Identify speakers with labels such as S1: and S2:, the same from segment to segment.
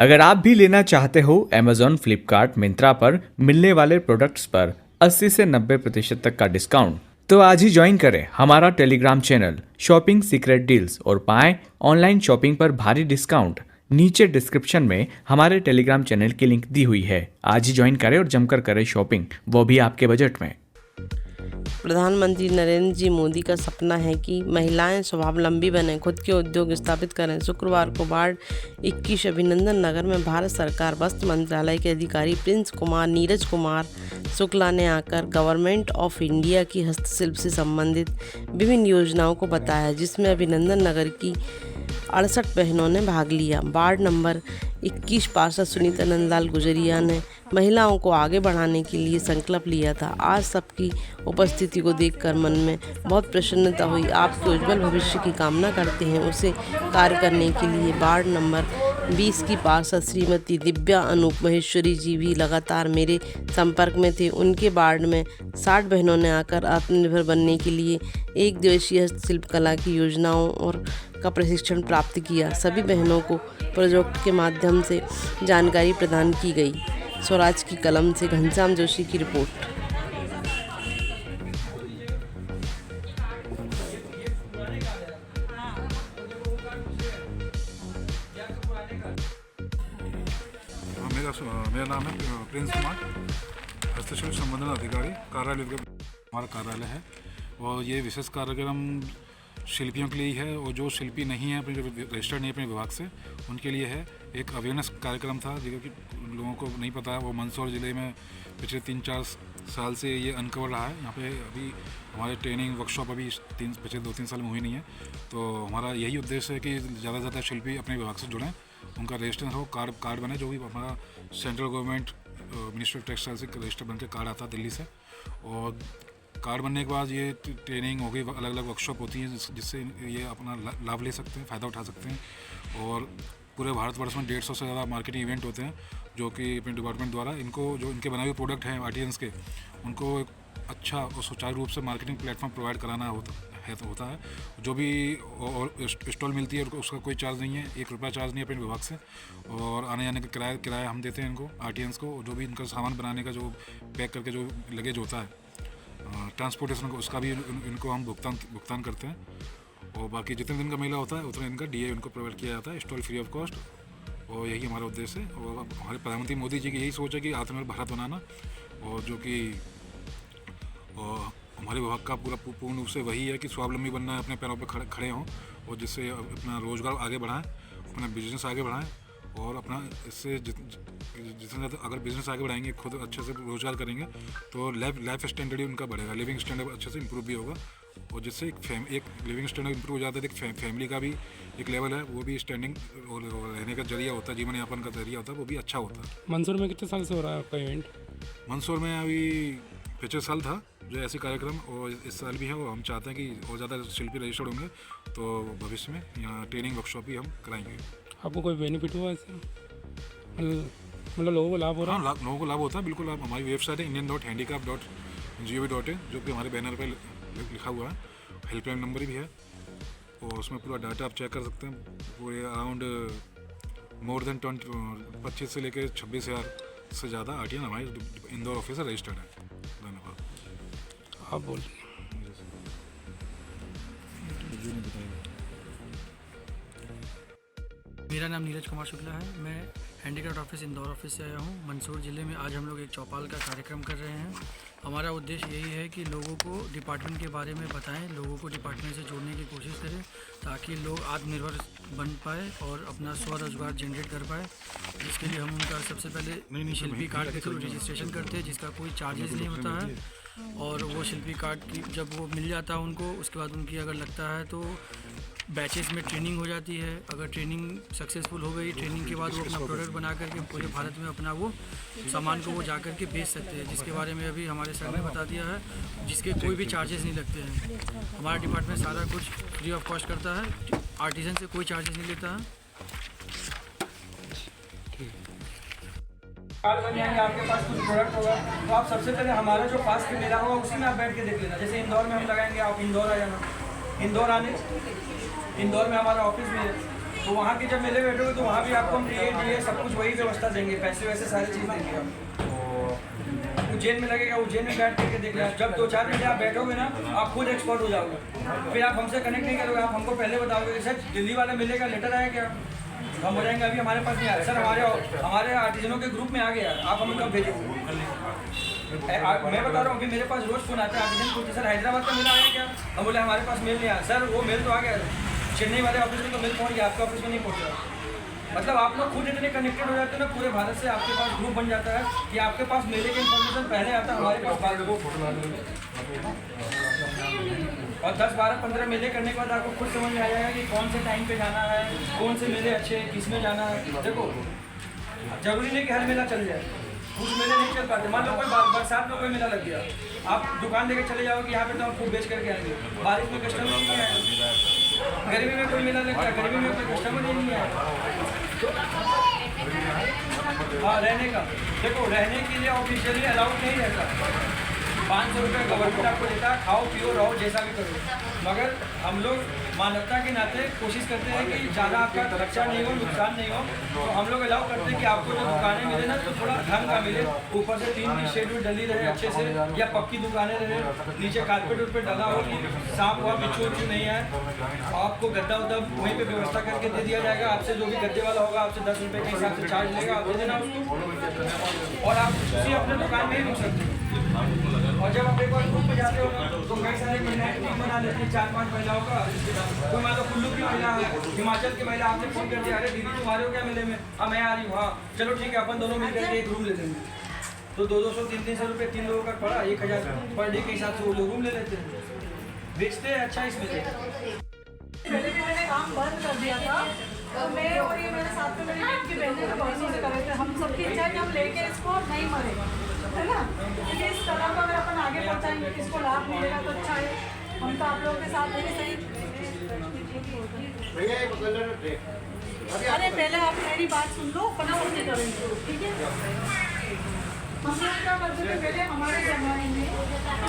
S1: अगर आप भी लेना चाहते हो Amazon, फ्लिपकार्ट, मिंत्रा पर मिलने वाले प्रोडक्ट्स पर 80 से 90% तक का डिस्काउंट, तो आज ही ज्वाइन करें हमारा Telegram channel shopping secret deals और पाएं ऑनलाइन शॉपिंग पर भारी डिस्काउंट। नीचे डिस्क्रिप्शन में हमारे टेलीग्राम चैनल की लिंक दी हुई है। आज ही ज्वाइन करें और जमकर करें शॉपिंग, वो भी आपके बजट में।
S2: प्रधानमंत्री नरेंद्र जी मोदी का सपना है कि महिलाएं स्वावलंबी बनें, खुद के उद्योग स्थापित करें। शुक्रवार को वार्ड 21 अभिनंदन नगर में भारत सरकार वस्त्र मंत्रालय के अधिकारी प्रिंस कुमार नीरज कुमार शुक्ला ने आकर गवर्नमेंट ऑफ इंडिया की हस्तशिल्प से संबंधित विभिन्न योजनाओं को बताया, जिसमें अभिनंदन नगर की 68 बहनों ने भाग लिया। वार्ड नंबर 21 पार्षद सुनीता नंदलाल गुजरिया ने महिलाओं को आगे बढ़ाने के लिए संकल्प लिया था। आज सबकी उपस्थिति को देखकर मन में बहुत प्रसन्नता हुई। आपके उज्जवल भविष्य की कामना करते हैं। उसे कार्य करने के लिए वार्ड नंबर 20 की पार्षद श्रीमती दिव्या अनूप महेश्वरी जी भी लगातार मेरे संपर्क में थे। उनके वार्ड में 60 बहनों ने आकर आत्मनिर्भर बनने के लिए एक दिवसीय हस्तशिल्प कला की योजनाओं और का प्रशिक्षण प्राप्त किया। सभी बहनों को प्रोजेक्ट के माध्यम से जानकारी प्रदान की गई। स्वराज की कलम से घनश्याम जोशी की रिपोर्ट।
S3: मेरा नाम है प्रिंस कुमार, हस्तशिल्प संवर्धन अधिकारी कार्यालय हमारा कार्यालय है। और ये विशेष कार्यक्रम शिल्पियों के लिए ही है, और जो शिल्पी नहीं है, अपने रजिस्टर्ड नहीं है अपने विभाग से, उनके लिए है। एक अवेयरनेस कार्यक्रम था जो कि लोगों को नहीं पता है। वो मंदसौर ज़िले में पिछले 3-4 साल से ये अनकवर रहा है। यहाँ पे अभी हमारे ट्रेनिंग वर्कशॉप अभी पिछले 2-3 साल में हुई नहीं है। तो हमारा यही उद्देश्य है कि ज़्यादा से ज़्यादा शिल्पी अपने विभाग से जुड़ें, उनका रजिस्ट्रेशन हो, कार्ड बने, जो भी हमारा central government ministry of textile से रजिस्टर बन के कार्ड आता है दिल्ली से। और कार्ड बनने के बाद ये ट्रेनिंग हो गई, अलग अलग वर्कशॉप होती हैं जिससे ये अपना लाभ ले सकते हैं, फ़ायदा उठा सकते हैं। और पूरे भारतवर्ष में 150 से ज़्यादा मार्केटिंग इवेंट होते हैं जो कि अपने डिपार्टमेंट द्वारा इनको, जो इनके बनाए हुए प्रोडक्ट हैं आर्टिजन्स के, उनको एक अच्छा और सुचारू रूप से मार्केटिंग प्लेटफॉर्म प्रोवाइड कराना होता है। जो भी और स्टॉल मिलती है उसका कोई चार्ज नहीं है, 1 रुपया चार्ज नहीं है अपने विभाग से। और आने जाने का किराया हम देते हैं इनको, आर्टिजन्स को। जो भी इनका सामान बनाने का जो पैक करके जो लगेज होता है, ट्रांसपोर्टेशन को, उसका भी इनको हम भुगतान करते हैं। और बाकी जितने दिन का मेला होता है उतने दिन का DA उनको प्रोवाइड किया जाता है, स्टॉल फ्री ऑफ कॉस्ट। और यही हमारा उद्देश्य है। और हमारे प्रधानमंत्री मोदी जी की यही सोच है कि आत्मनिर्भर भारत बनाना, और जो कि हमारे विभाग का पूर्ण रूप से वही है कि स्वावलंबी बनना है, अपने पैरों पर खड़े हों, और जिससे अपना रोज़गार आगे बढ़ाएं, अपना बिजनेस आगे बढ़ाएं। और अपना इससे जितने ज़्यादा अगर बिज़नेस आगे बढ़ाएंगे, खुद अच्छे से रोज़गार करेंगे, तो लाइफ स्टैंडर्ड ही उनका बढ़ेगा, लिविंग स्टैंडर्ड अच्छे से इंप्रूव भी होगा। और जिससे एक लिविंग स्टैंडर्ड इंप्रूव हो जाता है, एक फैमिली का भी एक लेवल है, वो भी स्टैंडिंग और रहने का जरिया होता है, जीवन यापन का जरिया होता है, वो भी अच्छा होता है।
S4: मंदसौर में कितने साल से हो रहा है आपका इवेंट?
S3: मंदसौर में अभी पिछले साल था जो ऐसे कार्यक्रम, और इस साल भी है। और हम चाहते हैं कि और ज़्यादा शिल्पी रजिस्टर्ड होंगे, तो भविष्य में यहाँ ट्रेनिंग वर्कशॉप भी हम कराएंगे।
S4: आपको कोई बेनिफिट हुआ इससे? मतलब लोगों को लाभ हो रहा है?
S3: हाँ, लोगों को लाभ होता है, बिल्कुल। आप हमारी वेबसाइट है indian.handicap.gov.in, जो कि हमारे बैनर पर लिखा हुआ है। हेल्पलाइन नंबर भी है, और उसमें पूरा डाटा आप चेक कर सकते हैं। पूरे अराउंड मोर देन 25 से लेकर 26,000 से ज़्यादा आर्टिजन हमारे इंदौर ऑफिस से रजिस्टर्ड है। धन्यवाद।
S4: आप बोलिए।
S5: मेरा नाम नीरज कुमार शुक्ला है। मैं हैंडीक्राफ्ट ऑफिस इंदौर ऑफिस से आया हूँ। मंदसौर ज़िले में आज हम लोग एक चौपाल का कार्यक्रम कर रहे हैं। हमारा उद्देश्य यही है कि लोगों को डिपार्टमेंट के बारे में बताएं, लोगों को डिपार्टमेंट से जोड़ने की कोशिश करें, ताकि लोग आत्मनिर्भर बन पाए और अपना स्वरोजगार जनरेट कर पाए। जिसके लिए हम उनका सबसे पहले शिल्पी कार्ड के थ्रू रजिस्ट्रेशन करते हैं, जिसका कोई चार्जेस नहीं होता है। और वो शिल्पी कार्ड की जब वो मिल जाता है उनको, उसके बाद उनकी अगर लगता है तो बैचेस में ट्रेनिंग हो जाती है। अगर ट्रेनिंग सक्सेसफुल हो गई, ट्रेनिंग के बाद वो अपना प्रोडक्ट बना करके पूरे भारत में अपना वो सामान को वो जा करके बेच सकते हैं, जिसके बारे में अभी हमारे सर ने बता दिया है, जिसके कोई भी चार्जेस नहीं लगते हैं। हमारा डिपार्टमेंट सारा कुछ फ्री ऑफ कॉस्ट करता है, आर्टिजन से कोई चार्जेस नहीं लेता है।
S6: कार्ड बन जाएंगे, आपके पास कुछ प्रोडक्ट होगा, तो आप सबसे पहले हमारा जो पास के मेला होगा उसी में आप बैठ के देख लेना। जैसे इंदौर में हम लगाएंगे, आप इंदौर आ जाना। इंदौर में हमारा ऑफिस भी है, तो वहाँ के जब मेले बैठोगे तो वहाँ भी आपको हम डी सब कुछ वही व्यवस्था देंगे, पैसे वैसे सारी चीज़ देंगे हम। उज्जैन में लगेगा, उज्जैन में बैठ करके देख लें। जब 2-4 घंटे आप बैठोगे ना आप खुद एक्सपर्ट हो जाओगे। फिर आप हमसे कनेक्ट नहीं करोगे, आप हमको पहले बताओगे कि सर दिल्ली वाले मेले का लेटर आया क्या, हम हो जाएंगे अभी हमारे पास नहीं आया सर, हमारे आर्टिजनों के ग्रुप में आ गया, आप हमें कब भेजोगे। मैं बता रहा हूँ अभी मेरे पास रोज़ फोन आता है आर्टिजन पूछते सर हैदराबाद का मेला आया क्या, हम बोले हमारे पास मेल नहीं आया सर, वो मेल तो आ गया चेन्नई वाले ऑफिस में तो मेल पहुँच गया, आपके ऑफिस में नहीं पहुँचा। मतलब आप लोग खुद इतने कनेक्टेड हो जाते हैं ना, पूरे भारत से आपके पास ग्रुप बन जाता है कि आपके पास मेले की इन्फॉर्मेशन पहले आता है हमारे पास बाद में। और 10, 12, 15 मेले करने के बाद आपको खुद समझ में आ जाएगा कि कौन से टाइम पे जाना है, कौन से मेले अच्छे हैं, किस में जाना है। देखो जरूरी नहीं कि हर मेला चल जाए, कुछ मेले नहीं चल पाते। मान लो कोई बरसात में कोई मेला लग गया, आप दुकान लेके चले जाओगे कि यहाँ पे तो आप खूब बेच करके आएंगे, बारिश में कस्टमर नहीं आएगा। गर्मी में कोई मेला लग गया, गर्मी में कोई कस्टमर नहीं आएगा। हाँ रहने का, देखो रहने के लिए ऑफिशियली अलाउड नहीं रहता, 500 रुपये गवर्नमेंट आपको देता है, खाओ पियो रहो जैसा भी करो। मगर हम लोग मानवता के नाते कोशिश करते हैं कि ज़्यादा आपका खर्चा नहीं हो, नुकसान नहीं हो, तो हम लोग अलाउ करते हैं कि आपको जो दुकानें मिले ना तो थोड़ा ढंग का मिले, ऊपर से 3 की शेड डली रहे अच्छे से, या पक्की दुकानें रहे, नीचे कारपेट उर पर डला हो कि सांप हुआ बिच्छू उच्छू नहीं है। आपको गद्दा उद्दा वहीं पे व्यवस्था करके दे दिया जाएगा, आपसे जो भी गद्दे वाला होगा आपसे 10 रुपये के हिसाब से चार्ज लेगा, आप दे देना उसको, और आप उसी अपने दुकान में ही रुक सकते हो। और जब आप एक बार ग्रुप में जाते हो तो कई सारे महिलाएं टीम बना लेती हैं, 4-5 महिलाओं का। कोई मान लो कुल्लू की महिला है, हिमाचल की महिला आपसे फोन कर दिया, अरे दीदी तुम आ रहे हो क्या मेले में, हाँ मैं आ रही हूँ, हाँ चलो ठीक है अपन दोनों मिलकर एक रूम ले लेंगे। तो 200, 300 रुपये 3 लोगों का पड़ा, 1000 पर डे के हिसाब से वो लोग रूम ले लेते हैं, बेचते हैं। अच्छा इसमें
S7: पहले भी मैंने काम बंद कर दिया था, तो मैं और ये मेरे साथ में मेरी टीम की बहनें तो बहुत से कर रहे थे। हम सबकी इच्छा है कि हम लेके इसको नहीं मरे, है ना, क्योंकि इस कला को अगर अपन आगे पहुँचाएंगे किसको लाभ मिलेगा तो अच्छा है। हम तो आप लोगों के साथ हैं सही। अरे पहले आप मेरी बात सुन लो, अपन समझे करेंगे, ठीक है। हम लोग क्या करते थे पहले हमारे जमाने में,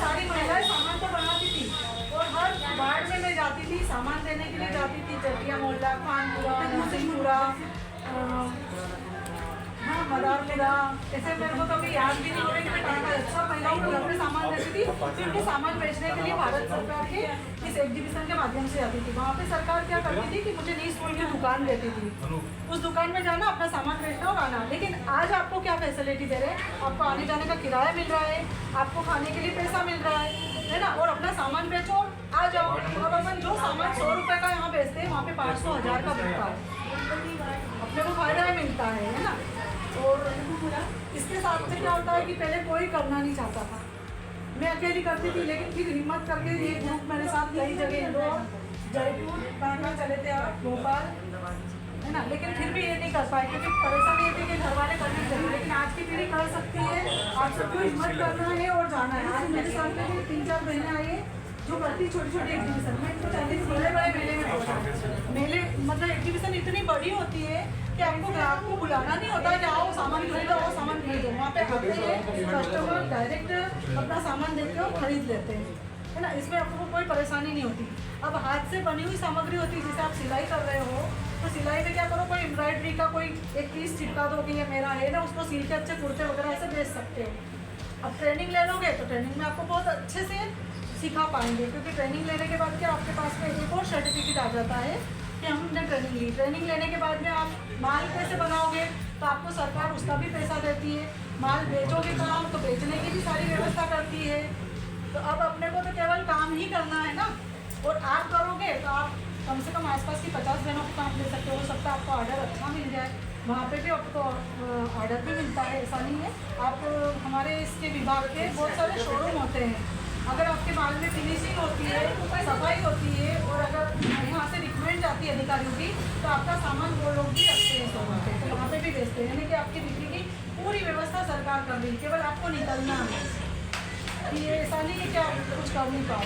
S7: सारी महिलाएं सामान तो बनाती थी और हर वार्ड में मैं जाती थी सामान देने के लिए जाती थी, चटिया मोहल्ला, खानपुरा, नरसिंहपुरा, हाँ मदारपुरा, ऐसे मेरे को कभी याद भी नहीं हो रहा कि मैं कहाँ का सब महिलाओं को घर में सामान देती थी। फिर उनके सामान बेचने के लिए भारत सरकार के इस एग्जीबिशन के माध्यम से आती थी। वहाँ पे सरकार क्या करती थी कि मुझे नी स्कूल की दुकान देती थी, उस दुकान में जाना, अपना सामान बेचना और आना। लेकिन आज आपको क्या फैसिलिटी दे रहे हैं, आपको आने जाने का किराया मिल रहा है, आपको खाने के लिए पैसा मिल रहा है ना, और अपना सामान बेचो और आ जाओ। अब अपन जो सामान 100 रुपये का यहाँ बेचते हैं वहाँ पे 500, 1000 का बिकता है, अपने को फायदा मिलता है ना। और इसके साथ में क्या होता है कि पहले कोई करना नहीं चाहता था, मैं अकेली करती थी, लेकिन फिर हिम्मत करके ये ग्रुप मेरे साथ कई जगह इंदौर, जयपुर, कहाँ चले थे आप, भोपाल, है ना। लेकिन फिर भी ये नहीं कर पाए क्योंकि परेशानी ये थी कि घर वाले करने चाहिए। लेकिन आज की पीढ़ी कर सकती है, आप सबको हिम्मत करना है और जाना है। आज मेरे साथ में 3-4 बहनें आई है जो करती छोटी-छोटी एग्जीबिशन में, इनको चाहिए बड़े-बड़े मेले में पहुँचा। मेले मतलब एग्जीबिशन इतनी बड़ी होती है कि आपको ग्राहक को बुलाना नहीं होता कि आओ सामान खरीदो, आओ सामान खरीदो। वहाँ पे आते हैं कस्टमर डायरेक्ट अपना सामान देते हो खरीद लेते हैं, है ना। इसमें आपको कोई परेशानी नहीं होती। अब हाथ से बनी हुई सामग्री होती है, जैसे आप सिलाई कर रहे हो तो सिलाई में क्या करो, कोई एम्ब्रॉयडरी का कोई एक पीस चिपका दो कि ये मेरा है ना, उसको सिल के अच्छे कुर्ते वगैरह ऐसे बेच सकते हो। अब ट्रेनिंग ले लोगे तो ट्रेनिंग में आपको बहुत अच्छे से सिखा पाएंगे, क्योंकि ट्रेनिंग लेने के बाद क्या आपके पास में एक और सर्टिफिकेट आ जाता है कि हमने ट्रेनिंग ली। ट्रेनिंग लेने के बाद में आप माल कैसे बनाओगे तो आपको सरकार उसका भी पैसा देती है। माल बेचोगे काम तो बेचने की भी सारी व्यवस्था करती है। तो अब अपने को तो केवल काम ही करना है ना, और आप करोगे तो आप कम से कम आसपास की 50 बहनों को काम दे सकते हो। हो सकता है आपको ऑर्डर अच्छा मिल जाए, वहाँ पे भी आपको ऑर्डर भी मिलता है, ऐसा नहीं है। आप हमारे इसके विभाग के बहुत सारे शोरूम होते हैं, अगर आपके माल में फिनिशिंग होती है, सफाई होती है और अगर यहाँ से रिक्वायरमेंट जाती है अधिकारियों की तो आपका सामान वो लोग भी रखते हैं शोरूम पे, तो वहाँ पे भी बेचते हैं। यानी कि आपकी बिक्री की पूरी व्यवस्था सरकार कर रही है, केवल आपको निकलना है। ये ऐसा नहीं है कि आप कुछ कर नहीं पाओ।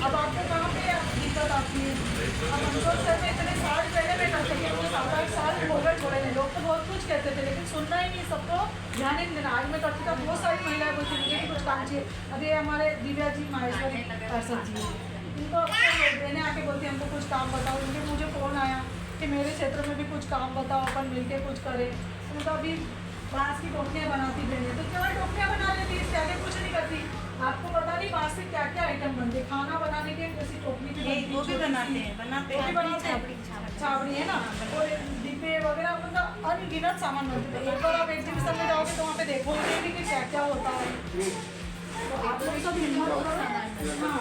S7: अब आपको कहाँ पे दिक्कत आती है, अब हमको सर में इतने साल पहले में करते थे, तो 7-8 साल हो गए थोड़े नहीं, लोग तो बहुत कुछ कहते थे लेकिन सुनना ही नहीं, सबको ध्यान ही नहीं देना। आज मैं करती था, बहुत सारी महिलाएं बोलती थी मुझे कुछ काम चाहिए। अभी हमारे दिव्या जी माहेश्वरी पार्षद जी, इनको अपने बहनें आके बोलती हमको कुछ काम बताओ, क्योंकि मुझे फ़ोन आया कि मेरे क्षेत्र में भी कुछ काम बताओ, अपन मिलके कुछ करें। उन्होंने कहा अभी बांस की टोकरियाँ बनाती बहने, तो क्या टोकरियाँ बना लेती, इसके आगे कुछ नहीं करती। आपको पता नहीं बांस से क्या क्या आइटम बनते हैं। खाना बनाने के जैसी टोकरी भी बनती है,
S8: वो भी बनाते हैं
S7: छाबड़ी है ना, और डिब्बे वगैरह, मतलब अनगिनत सामान बनते हैं। एक बार आप एग्जीबिशन में जाओगे तो वहाँ पे देखोगे भी कि क्या क्या होता है। तो आप लोग सब हिम्मत करो। हाँ,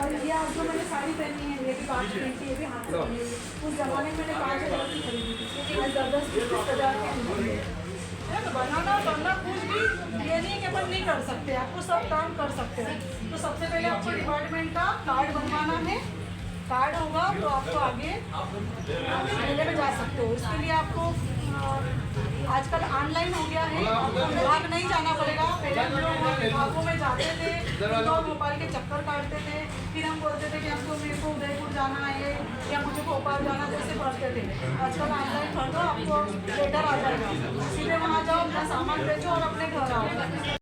S7: और ये आप जो मैंने साड़ी पहनी है, ये भी 5 की, ये भी हाथ से बनी है। उस जमाने में मैंने 5,000 की खरीदी थी, आज 10-20,000 की खरीदी है। तो बनाना करना कुछ भी ये नहीं कि अपन नहीं कर सकते, आपको सब काम कर सकते हैं। तो सबसे पहले आपको डिपार्टमेंट का कार्ड बनवाना है। कार्ड होगा तो आपको आगे मेले में जा सकते हो। इसके लिए आपको आजकल ऑनलाइन हो गया है, आपको विभाग नहीं जाना पड़ेगा। पहले हम लोग विभागों में जाते थे, इंदौर भोपाल के चक्कर काटते थे, फिर हम बोलते थे कि हमको मेरे को उदयपुर जाना है या मुझे भोपाल जाना, जैसे पढ़ते थे। आजकल ऑनलाइन कर दो, आपको लेटर आ जाएगा, सीधे वहाँ जाओ, अपना सामान बेचो और अपने घर आओ।